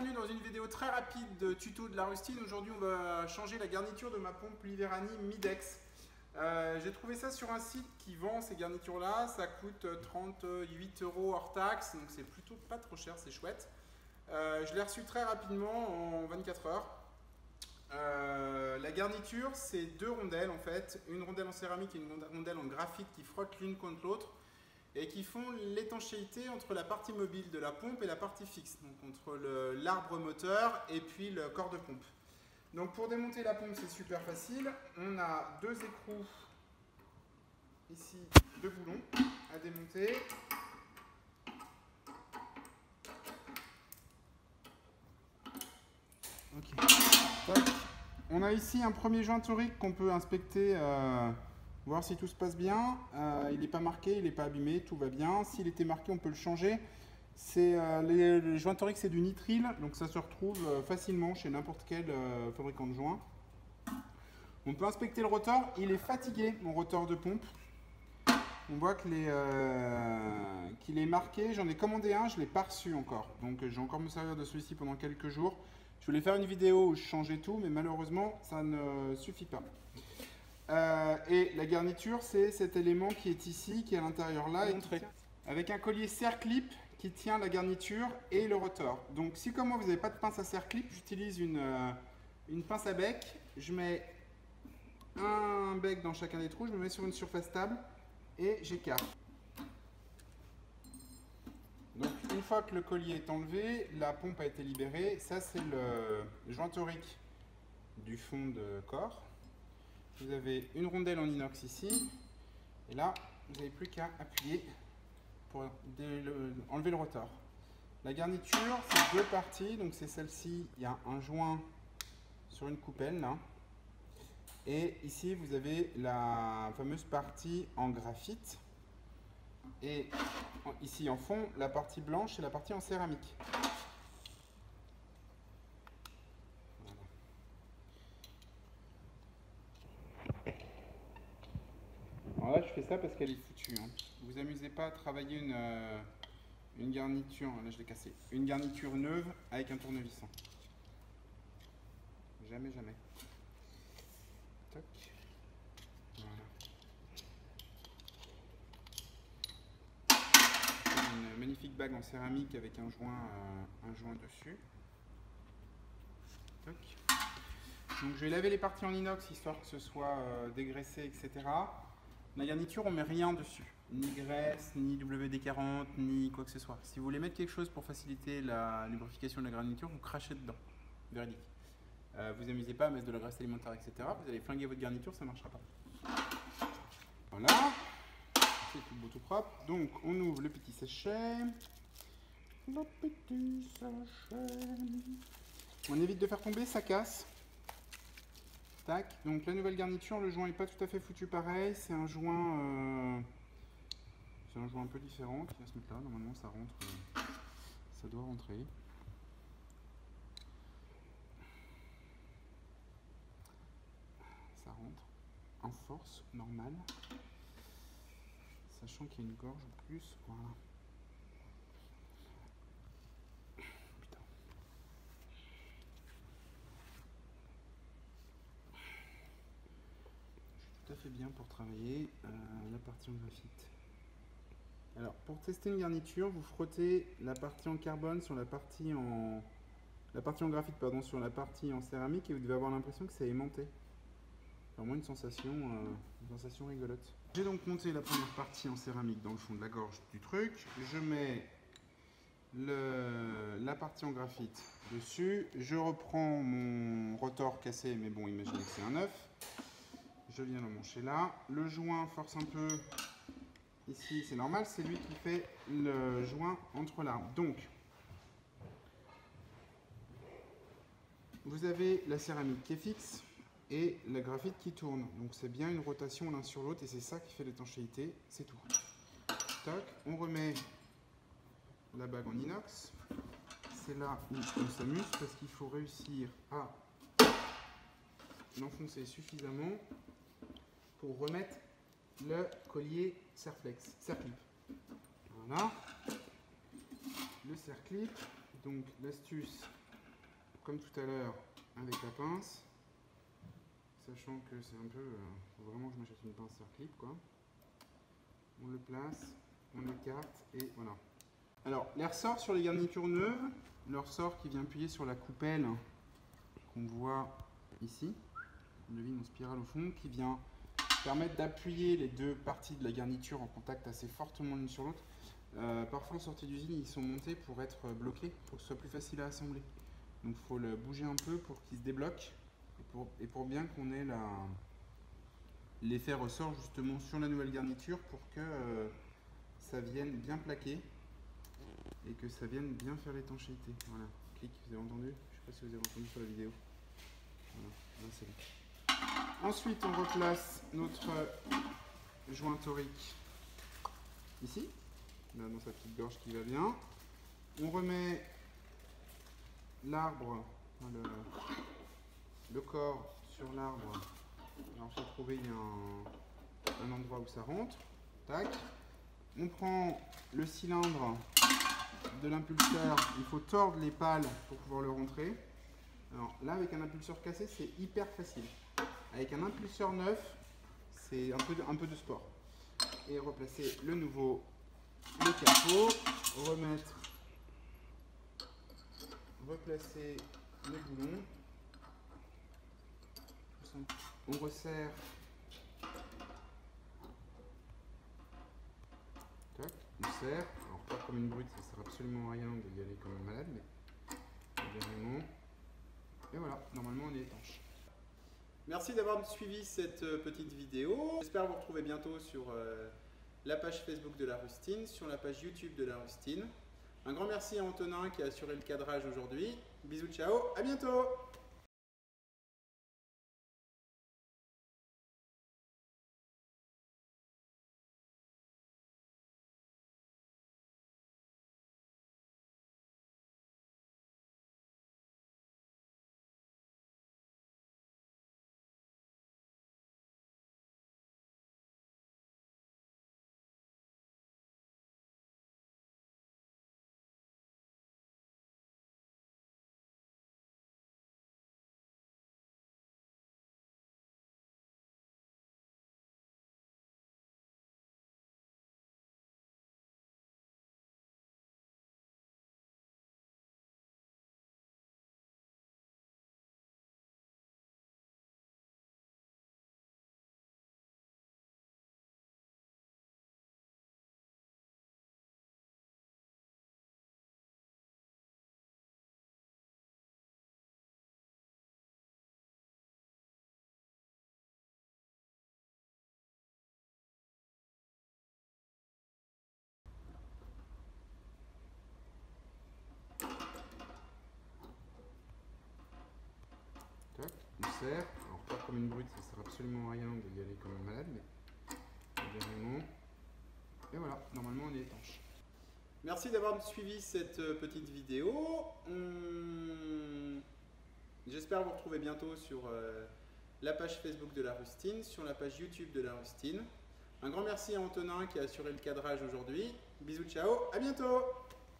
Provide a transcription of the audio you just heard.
bienvenue dans une vidéo très rapide de tuto de la rustine. Aujourd'hui on va changer la garniture de ma pompe Liverani Midex. J'ai trouvé ça sur un site qui vend ces garnitures là, ça coûte 38 € hors taxe, donc c'est plutôt pas trop cher, c'est chouette. Je l'ai reçu très rapidement en 24 heures. La garniture c'est deux rondelles en fait, une rondelle en céramique et une rondelle en graphite qui frottent l'une contre l'autre et qui font l'étanchéité entre la partie mobile de la pompe et la partie fixe, donc entre l'arbre moteur et puis le corps de pompe. Donc pour démonter la pompe c'est super facile, on a deux écrous, ici deux boulons à démonter. Okay. On a ici un premier joint torique qu'on peut inspecter, voir si tout se passe bien. Il n'est pas marqué, il n'est pas abîmé, tout va bien. S'il était marqué, on peut le changer. Les joints toriques, c'est du nitrile, donc ça se retrouve facilement chez n'importe quel fabricant de joints. On peut inspecter le rotor, il est fatigué, mon rotor de pompe. On voit qu'il est marqué, j'en ai commandé un, je ne l'ai pas reçu encore. Donc je vais encore me servir de celui-ci pendant quelques jours. Je voulais faire une vidéo où je changeais tout, mais malheureusement, ça ne suffit pas. Et la garniture, c'est cet élément qui est ici, qui est à l'intérieur là, avec un collier serre-clip qui tient la garniture et le rotor. Donc si comme moi, vous n'avez pas de pince à serre-clip, j'utilise une pince à bec. Je mets un bec dans chacun des trous, je me mets sur une surface stable et j'écarte. Donc une fois que le collier est enlevé, la pompe a été libérée. Ça c'est le joint torique du fond de corps. Vous avez une rondelle en inox ici. Et là, vous n'avez plus qu'à appuyer pour enlever le rotor. La garniture, c'est deux parties. Donc c'est celle-ci, il y a un joint sur une coupelle là. Et ici, vous avez la fameuse partie en graphite. Et ici en fond, la partie blanche et la partie en céramique. Voilà. Alors là, je fais ça parce qu'elle est foutue. Hein. Vous amusez pas à travailler une garniture, là je l'ai cassée, une garniture neuve avec un tournevis. Jamais, jamais. Toc. Voilà. Une magnifique bague en céramique avec un joint dessus. Toc. Donc je vais laver les parties en inox histoire que ce soit dégraissé, etc. La garniture, on met rien dessus. Ni graisse, ni WD-40, ni quoi que ce soit. Si vous voulez mettre quelque chose pour faciliter la lubrification de la garniture, vous crachez dedans. Véridique. Vous amusez pas à mettre de la graisse alimentaire, etc. Vous allez flinguer votre garniture, ça ne marchera pas. Voilà. C'est tout beau, tout propre. Donc, on ouvre le petit sachet. Le petit sachet. On évite de faire tomber, ça casse. Tac. Donc, la nouvelle garniture, le joint n'est pas tout à fait foutu pareil. C'est un joint un peu différent qui va se mettre là. Normalement, ça rentre. Ça doit rentrer. Ça rentre en force normale. Sachant qu'il y a une gorge en plus. Voilà. Putain. Je suis tout à fait bien pour travailler la partie en graphite. Alors, pour tester une garniture, vous frottez la partie en carbone sur la partie en graphite, pardon, sur la partie en céramique et vous devez avoir l'impression que c'est aimanté. Vraiment une sensation rigolote. J'ai donc monté la première partie en céramique dans le fond de la gorge du truc. Je mets la partie en graphite dessus. Je reprends mon rotor cassé, mais bon, imaginez que c'est un neuf. Je viens le mancher là. Le joint force un peu. Ici, c'est normal, c'est lui qui fait le joint entre l'arbre. Donc, vous avez la céramique qui est fixe et la graphite qui tourne. Donc, c'est bien une rotation l'un sur l'autre et c'est ça qui fait l'étanchéité, c'est tout. Toc, on remet la bague en inox. C'est là où on s'amuse parce qu'il faut réussir à l'enfoncer suffisamment pour remettre le collier serre-clip. Voilà. Le serre-clip. Donc l'astuce, comme tout à l'heure avec la pince, sachant que c'est un peu... faut vraiment que je m'achète une pince sur clip, quoi. On le place, on l'écarte et voilà. Alors, les ressorts sur les garnitures neuves, le ressort qui vient appuyer sur la coupelle qu'on voit ici, on devine en spirale au fond, qui vient permettre d'appuyer les deux parties de la garniture en contact assez fortement l'une sur l'autre. Parfois en sortie d'usine, ils sont montés pour être bloqués, pour que ce soit plus facile à assembler. Donc il faut le bouger un peu pour qu'il se débloque et pour bien qu'on ait l'effet ressort justement sur la nouvelle garniture pour que ça vienne bien plaquer et que ça vienne bien faire l'étanchéité. Voilà, clic, vous avez entendu? Je ne sais pas si vous avez entendu sur la vidéo. Voilà, là c'est bon. Ensuite, on replace notre joint torique ici, là dans sa petite gorge qui va bien. On remet l'arbre, le corps sur l'arbre. Alors, il faut trouver un endroit où ça rentre. Tac. On prend le cylindre de l'impulseur. Il faut tordre les pales pour pouvoir le rentrer. Alors là, avec un impulseur cassé, c'est hyper facile. Avec un impulseur neuf, c'est un peu de sport. Et replacer le nouveau, le capot, replacer le boulon. On resserre. Tac, on serre. Alors pas comme une brute, ça ne sert absolument à rien d'y aller comme un malade, mais vraiment. Et voilà, normalement on est étanche. Merci d'avoir suivi cette petite vidéo. J'espère vous retrouver bientôt sur la page Facebook de La Rustine, sur la page YouTube de La Rustine. Un grand merci à Antonin qui a assuré le cadrage aujourd'hui. Bisous, ciao, à bientôt! Tac, on serre. Alors pas comme une brute, ça ne sert absolument à rien d'y aller comme un malade, mais vraiment. Et voilà, normalement on est étanche. Merci d'avoir suivi cette petite vidéo. J'espère vous retrouver bientôt sur la page Facebook de La Rustine, sur la page YouTube de La Rustine. Un grand merci à Antonin qui a assuré le cadrage aujourd'hui. Bisous, ciao, à bientôt!